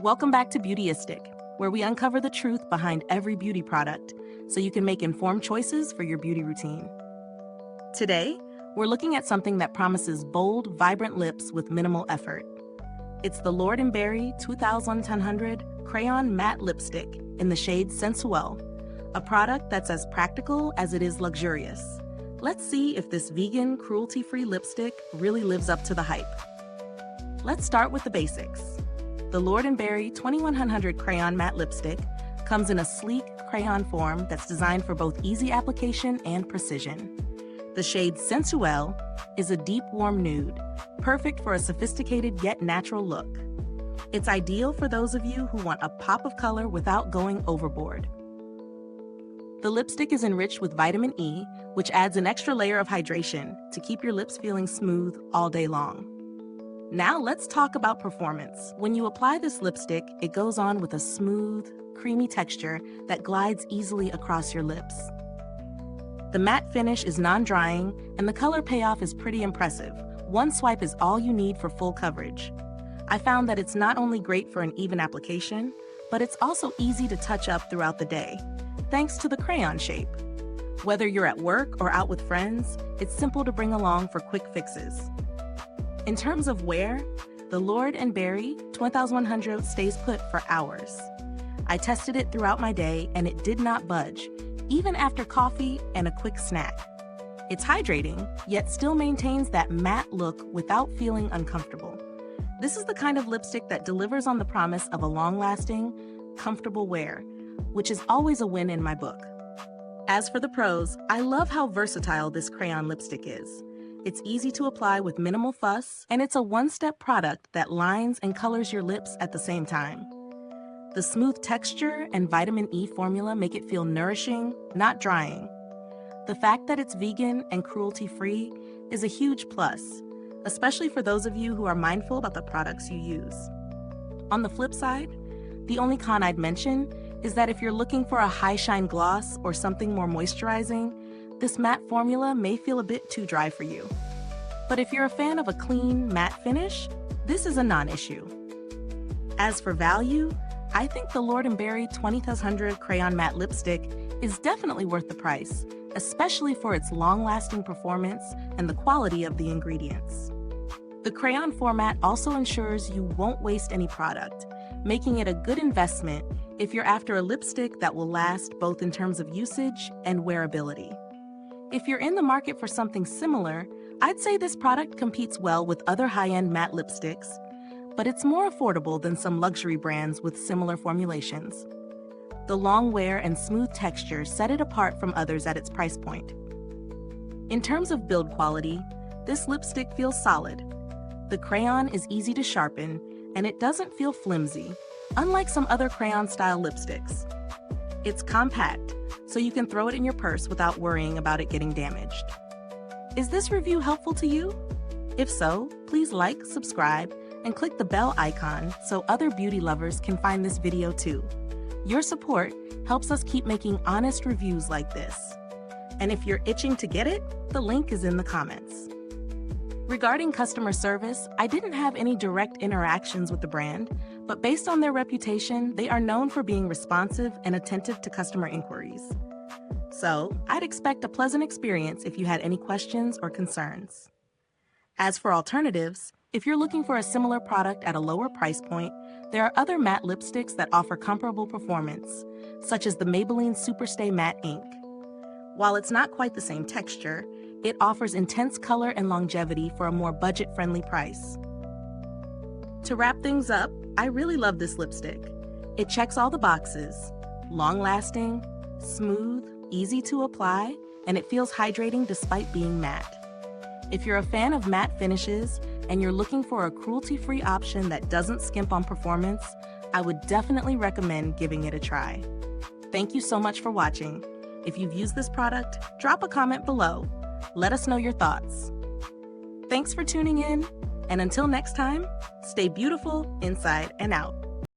Welcome back to Beautyistic, where we uncover the truth behind every beauty product so you can make informed choices for your beauty routine. Today, we're looking at something that promises bold, vibrant lips with minimal effort. It's the Lord & Berry 2100 Crayon Matte Lipstick in the shade Sensuel, a product that's as practical as it is luxurious. Let's see if this vegan, cruelty-free lipstick really lives up to the hype. Let's start with the basics. The Lord & Berry 2100 Crayon Matte Lipstick comes in a sleek crayon form that's designed for both easy application and precision. The shade Sensuel is a deep, warm nude, perfect for a sophisticated yet natural look. It's ideal for those of you who want a pop of color without going overboard. The lipstick is enriched with vitamin E, which adds an extra layer of hydration to keep your lips feeling smooth all day long. Now let's talk about performance. When you apply this lipstick, it goes on with a smooth, creamy texture that glides easily across your lips. The matte finish is non-drying, and the color payoff is pretty impressive. One swipe is all you need for full coverage. I found that it's not only great for an even application, but it's also easy to touch up throughout the day, thanks to the crayon shape. Whether you're at work or out with friends, it's simple to bring along for quick fixes. In terms of wear, the Lord & Berry 2100 stays put for hours. I tested it throughout my day and it did not budge, even after coffee and a quick snack. It's hydrating, yet still maintains that matte look without feeling uncomfortable. This is the kind of lipstick that delivers on the promise of a long-lasting, comfortable wear, which is always a win in my book. As for the pros, I love how versatile this crayon lipstick is. It's easy to apply with minimal fuss, and it's a one-step product that lines and colors your lips at the same time. The smooth texture and vitamin E formula make it feel nourishing, not drying. The fact that it's vegan and cruelty-free is a huge plus, especially for those of you who are mindful about the products you use. On the flip side, the only con I'd mention is that if you're looking for a high-shine gloss or something more moisturizing, this matte formula may feel a bit too dry for you. But if you're a fan of a clean, matte finish, this is a non-issue. As for value, I think the Lord & Berry 2100 Crayon Matte Lipstick is definitely worth the price, especially for its long-lasting performance and the quality of the ingredients. The crayon format also ensures you won't waste any product, making it a good investment if you're after a lipstick that will last both in terms of usage and wearability. If you're in the market for something similar, I'd say this product competes well with other high-end matte lipsticks, but it's more affordable than some luxury brands with similar formulations. The long wear and smooth texture set it apart from others at its price point. In terms of build quality, this lipstick feels solid. The crayon is easy to sharpen, and it doesn't feel flimsy, unlike some other crayon-style lipsticks. It's compact, so you can throw it in your purse without worrying about it getting damaged. Is this review helpful to you? If so, please like, subscribe, and click the bell icon so other beauty lovers can find this video too. Your support helps us keep making honest reviews like this. And if you're itching to get it, the link is in the comments. Regarding customer service, I didn't have any direct interactions with the brand, but based on their reputation, they are known for being responsive and attentive to customer inquiries. So, I'd expect a pleasant experience if you had any questions or concerns. As for alternatives, if you're looking for a similar product at a lower price point, there are other matte lipsticks that offer comparable performance, such as the Maybelline Superstay Matte Ink. While it's not quite the same texture, it offers intense color and longevity for a more budget-friendly price. To wrap things up, I really love this lipstick. It checks all the boxes: long-lasting, smooth, easy to apply, and it feels hydrating despite being matte. If you're a fan of matte finishes and you're looking for a cruelty-free option that doesn't skimp on performance, I would definitely recommend giving it a try. Thank you so much for watching. If you've used this product, drop a comment below. Let us know your thoughts. Thanks for tuning in, and until next time, stay beautiful inside and out.